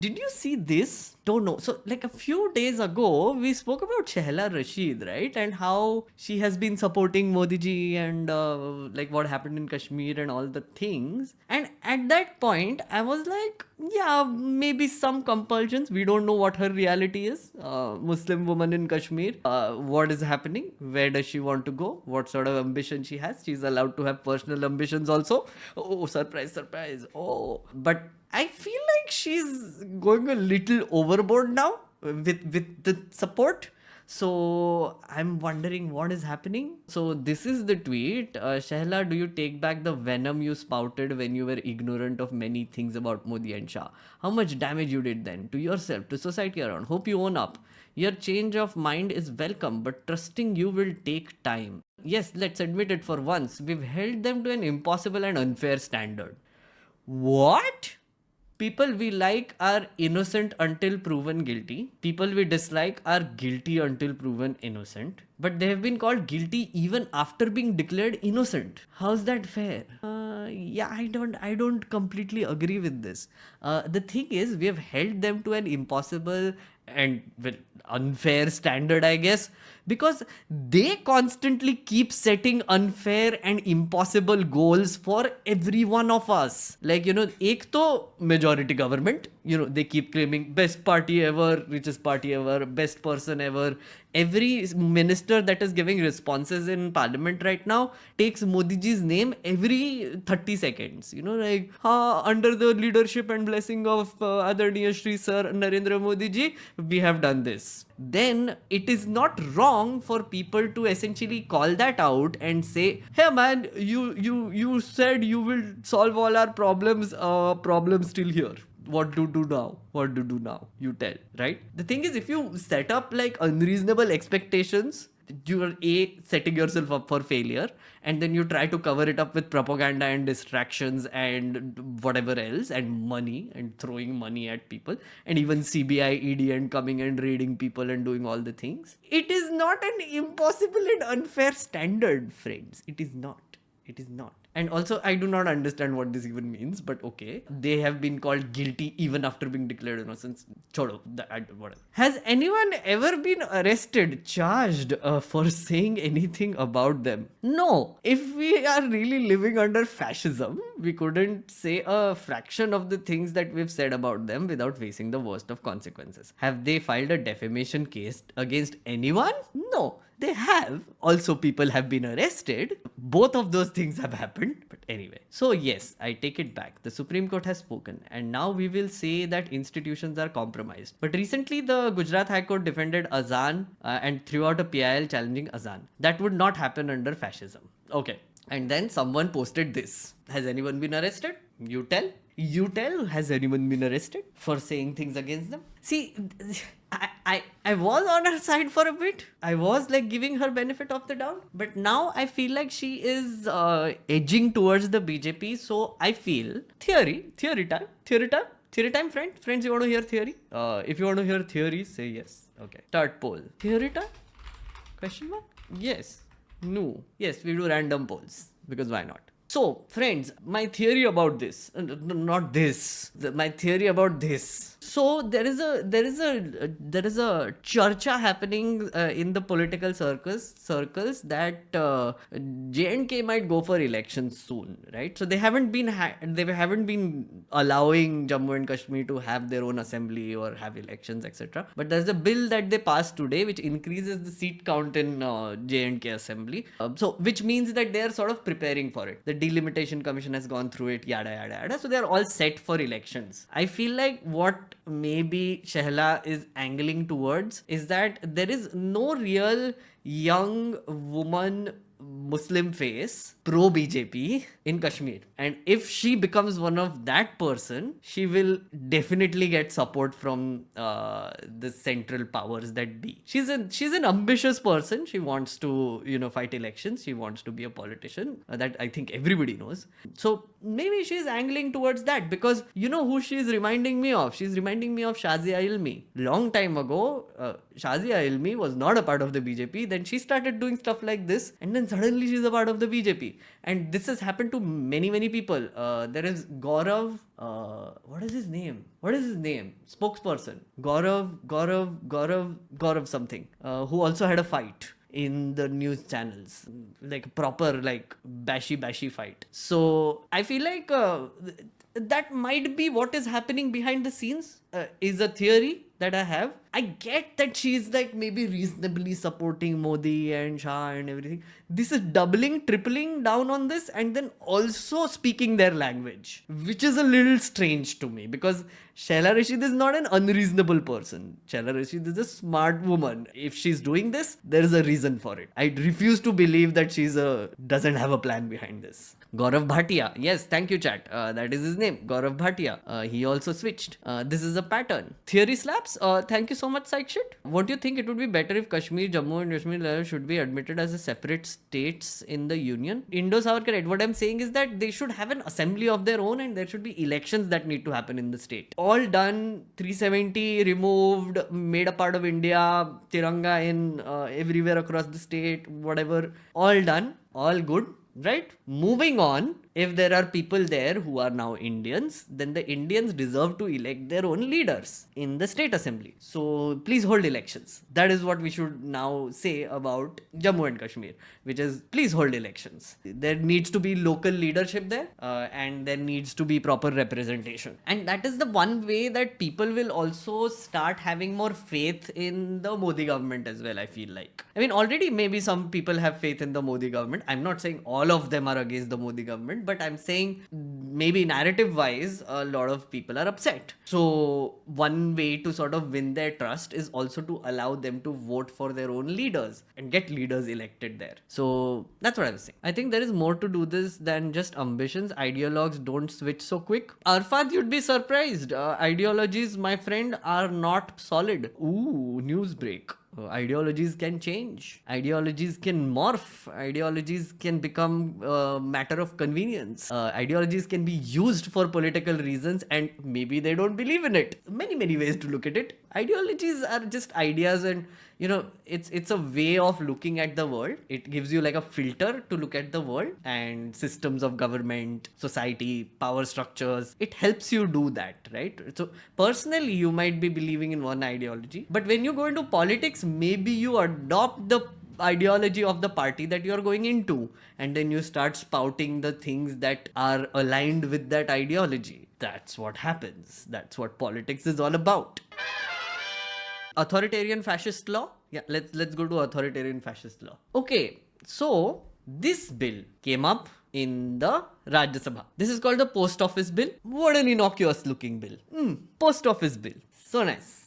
Did you see this? Don't know. So, like a few days ago, we spoke about Shehla Rashid, right? And how she has been supporting Modi ji and like what happened in Kashmir and all the things. And at that point, I was like, yeah, maybe some compulsions. We don't know what her reality is. Muslim woman in Kashmir. What is happening? Where does she want to go? What sort of ambition she has? She's allowed to have personal ambitions also. Oh, surprise, surprise. Oh, but I feel like she's going a little overboard now with the support. So I'm wondering what is happening. So this is the tweet. Shehla, do you take back the venom you spouted when you were ignorant of many things about Modi and Shah? How much damage you did then to yourself, to society around? Hope you own up. Your change of mind is welcome, but trusting you will take time. Yes, let's admit it for once. We've held them to an impossible and unfair standard. What? People we like are innocent until proven guilty. People we dislike are guilty until proven innocent. But they have been called guilty even after being declared innocent. How's that fair? Yeah, I don't completely agree with this. The thing is, we have held them to an impossible and well, unfair standard, I guess, because they constantly keep setting unfair and impossible goals for every one of us. Like, ek to majority government, they keep claiming best party ever, richest party ever, best person ever. Every minister that is giving responses in parliament right now takes Modi ji's name every 30 seconds. Like, under the leadership and blessing of Adharniya Shri Sir Narendra Modi ji, we have done this. Then it is not wrong for people to essentially call that out and say, hey man, you said you will solve all our problems, problems still here. What to do now? What to do now? You tell, right? The thing is, if you set up like unreasonable expectations, you are setting yourself up for failure, and then you try to cover it up with propaganda and distractions and whatever else, and money and throwing money at people, and even CBI, ED, and coming and raiding people and doing all the things. It is not an impossible and unfair standard, friends. It is not. It is not. And also, I do not understand what this even means, but okay. They have been called guilty even after being declared innocent. Chodo, whatever. Has anyone ever been arrested, charged for saying anything about them? No. If we are really living under fascism, we couldn't say a fraction of the things that we've said about them without facing the worst of consequences. Have they filed a defamation case against anyone? No. They have. Also, people have been arrested. Both of those things have happened. But anyway. So yes, I take it back. The Supreme Court has spoken. And now we will say that institutions are compromised. But recently, the Gujarat High Court defended Azan and threw out a PIL challenging Azan. That would not happen under fascism. Okay. And then someone posted this. Has anyone been arrested? You tell. You tell. Has anyone been arrested for saying things against them? See, I was on her side for a bit. I was like giving her benefit of the doubt. But now I feel like she is edging towards the BJP. So I feel theory time, friends, you want to hear theory? If you want to hear theory, say yes. Okay. Start poll. Theory time? Question mark? Yes. No. Yes, we do random polls. Because why not? So, friends, my theory about this, not this, my theory about this. So there is a charcha happening in the political circles that J&K might go for elections soon, right? So they haven't been allowing Jammu and Kashmir to have their own assembly or have elections, etc. But there's a bill that they passed today which increases the seat count in J&K assembly. So which means that they are sort of preparing for it. The delimitation commission has gone through it, yada yada yada. So they are all set for elections. I feel like what maybe Shehla is angling towards is that there is no real young woman Muslim face pro BJP in Kashmir, and if she becomes one of that person, she will definitely get support from the central powers that be. She's an ambitious person. She wants to fight elections. She wants to be a politician. That I think everybody knows. So maybe she's angling towards that, because who she's reminding me of? She's reminding me of Shazia Ilmi. Long time ago, Shazia Ilmi was not a part of the BJP. Then she started doing stuff like this, and then suddenly she's a part of the BJP. And this has happened to many people. There is Gaurav. What is his name? Spokesperson. Gaurav something. Who also had a fight in the news channels, like proper, like bashy fight. So I feel like that might be what is happening behind the scenes, is a theory that I have. I get that she's like maybe reasonably supporting Modi and Shah and everything. This is doubling, tripling down on this, and then also speaking their language, which is a little strange to me, because Shehla Rashid is not an unreasonable person. Shehla Rashid is a smart woman. If she's doing this, there is a reason for it. I refuse to believe that doesn't have a plan behind this. Gaurav Bhatia. Yes, thank you, chat. That is his name, Gaurav Bhatia. He also switched. This is a pattern. Theory slaps. Thank you so much, Psych Shit. What do you think it would be better if Kashmir, Jammu and Kashmir should be admitted as a separate states in the union? Indos are correct. What I'm saying is that they should have an assembly of their own, and there should be elections that need to happen in the state. All done, 370 removed, made a part of India, Tiranga in everywhere across the state, whatever. All done, all good. Right? Moving on, if there are people there who are now Indians, then the Indians deserve to elect their own leaders in the state assembly. So please hold elections. That is what we should now say about Jammu and Kashmir, which is please hold elections. There needs to be local leadership there, and there needs to be proper representation. And that is the one way that people will also start having more faith in the Modi government as well, I feel like. I mean, already maybe some people have faith in the Modi government. I'm not saying all of them are against the Modi government, but I'm saying maybe narrative wise, a lot of people are upset. So one way to sort of win their trust is also to allow them to vote for their own leaders and get leaders elected there. So that's what I was saying. I think there is more to do this than just ambitions. Ideologues don't switch so quick. Arfad, you'd be surprised. Ideologies, my friend, are not solid. Ooh, news break. Ideologies can change. Ideologies can morph. Ideologies can become a matter of convenience. Ideologies can be used for political reasons, and maybe they don't believe in it. Many ways to look at it. Ideologies are just ideas, and it's a way of looking at the world. It gives you like a filter to look at the world and systems of government, society, power structures. It helps you do that, right? So personally, you might be believing in one ideology, but when you go into politics, maybe you adopt the ideology of the party that you're going into, and then you start spouting the things that are aligned with that ideology. That's what happens. That's what politics is all about. Authoritarian fascist law. Yeah, let's go to authoritarian fascist law. Okay, so this bill came up in the Rajya Sabha. This is called the Post Office Bill. What an innocuous looking bill. Post Office Bill. So nice.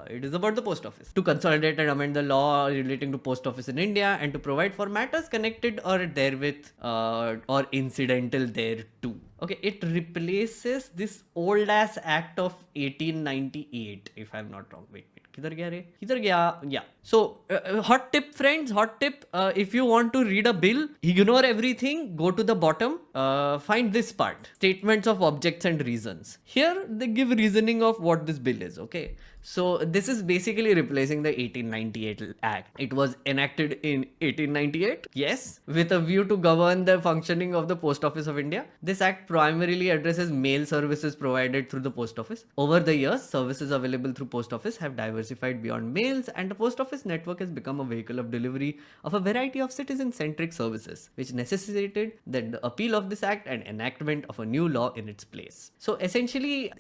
It is about the post office. To consolidate and amend the law relating to post office in India and to provide for matters connected or therewith or incidental thereto. Okay, it replaces this old ass act of 1898, if I'm not wrong. Wait. Kidhar gaya? Yeah. So, hot tip, friends, if you want to read a bill, ignore everything, go to the bottom, find this part. Statements of objects and reasons. Here, they give reasoning of what this bill is, okay? So, this is basically replacing the 1898 Act. It was enacted in 1898, yes, with a view to govern the functioning of the Post Office of India. This Act primarily addresses mail services provided through the Post Office. Over the years, services available through Post Office have diversified beyond mails, and the Post Office network has become a vehicle of delivery of a variety of citizen-centric services, which necessitated the appeal of this Act and enactment of a new law in its place. So essentially,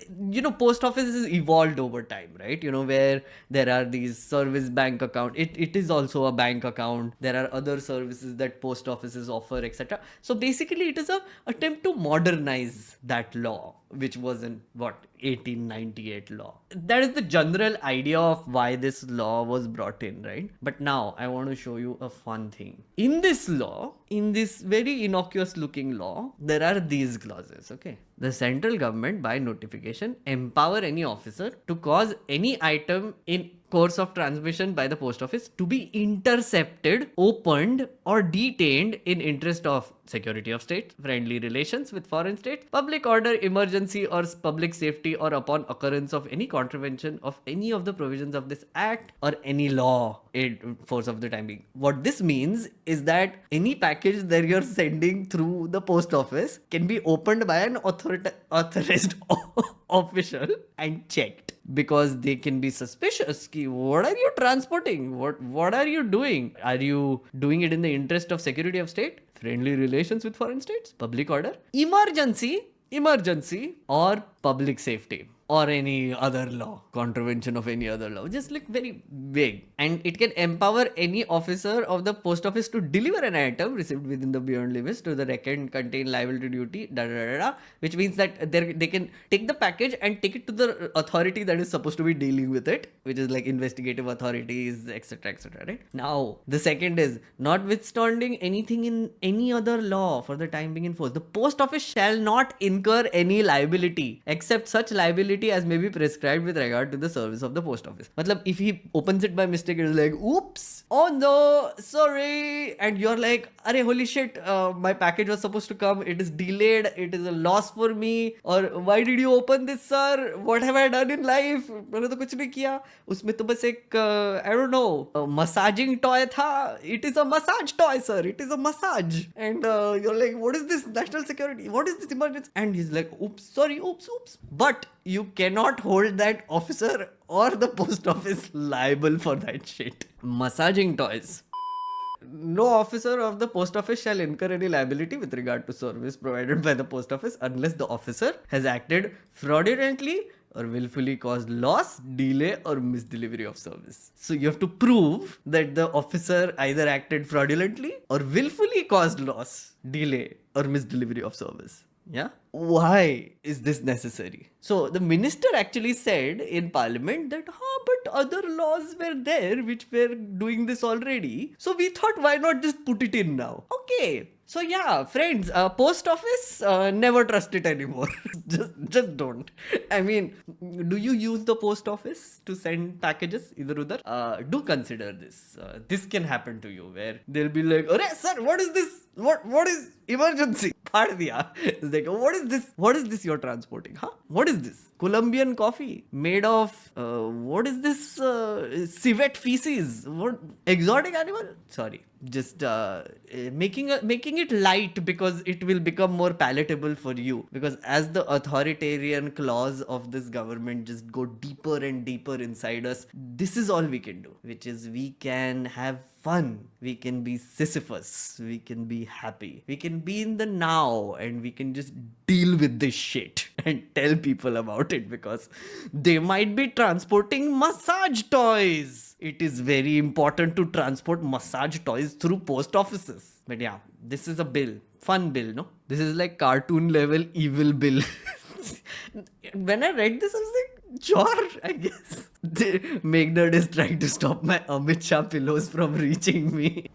Post Office has evolved over time, right? Where there are these service bank account. It is also a bank account. There are other services that post offices offer, etc. So basically, it is a attempt to modernize that law, which was in 1898 law. That is the general idea of why this law was brought in, right? But now I want to show you a fun thing. In this law, in this very innocuous looking law, there are these clauses, okay? The central government by notification empower any officer to cause any item in course of transmission by the post office to be intercepted, opened, or detained in interest of security of state, friendly relations with foreign states, public order, emergency, or public safety, or upon occurrence of any contravention of any of the provisions of this act or any law in force of the time being. What this means is that any package that you're sending through the post office can be opened by an authorized official and checked, because they can be suspicious. Ki, what are you transporting? What are you doing? Are you doing it in the interest of security of state, friendly relations with foreign states, public order, emergency, or public safety, or any other law, contravention of any other law? Just like very vague. And it can empower any officer of the post office to deliver an item received within the beyond limits to the record contain liable to duty, which means that they can take the package and take it to the authority that is supposed to be dealing with it, which is like investigative authorities, etc., right? Now, the second is, notwithstanding anything in any other law for the time being in force, the post office shall not incur any liability except such liability as may be prescribed with regard to the service of the post office. Matlab, if he opens it by mistake, it is like, oops, oh no, sorry, and you're like, arey, holy shit, my package was supposed to come, it is delayed, it is a loss for me, or why did you open this, sir? What have I done in life? मैंने तो कुछ नहीं किया, उसमें तो बस एक I don't know, massaging toy था. It is a massage toy, sir, it is a massage. And you're like, what is this national security? What is this emergency? And he's like, oops, sorry, oops. But you cannot hold that officer or the post office liable for that shit. Massaging toys. No officer of the post office shall incur any liability with regard to service provided by the post office unless the officer has acted fraudulently or willfully caused loss, delay, or misdelivery of service. So you have to prove that the officer either acted fraudulently or willfully caused loss, delay, or misdelivery of service. Yeah? Why is this necessary? So the minister actually said in parliament that, but other laws were there which were doing this already. So we thought, why not just put it in now? Okay. So yeah, friends, post office, never trust it anymore. just don't. I mean, do you use the post office to send packages idhar udhar? Do consider this. This can happen to you where they'll be like, "Arey sir, what is this? What is emergency?" Pad diya. It's like, what is this? What is this you're transporting? Huh? What is this? Colombian coffee made of what is this? Civet feces? What exotic animal? Sorry. Just making it light because it will become more palatable for you, because as the authoritarian claws of this government just go deeper and deeper inside us, this is all we can do, which is we can have fun, we can be Sisyphus, we can be happy, we can be in the now, and we can just deal with this shit and tell people about it, because they might be transporting massage toys. It is very important to transport massage toys through post offices. But yeah, this is a bill. Fun bill, no? This is like cartoon level evil bill. When I read this, I was like, sure, I guess. Meghna is trying to stop my Amit Shah pillows from reaching me.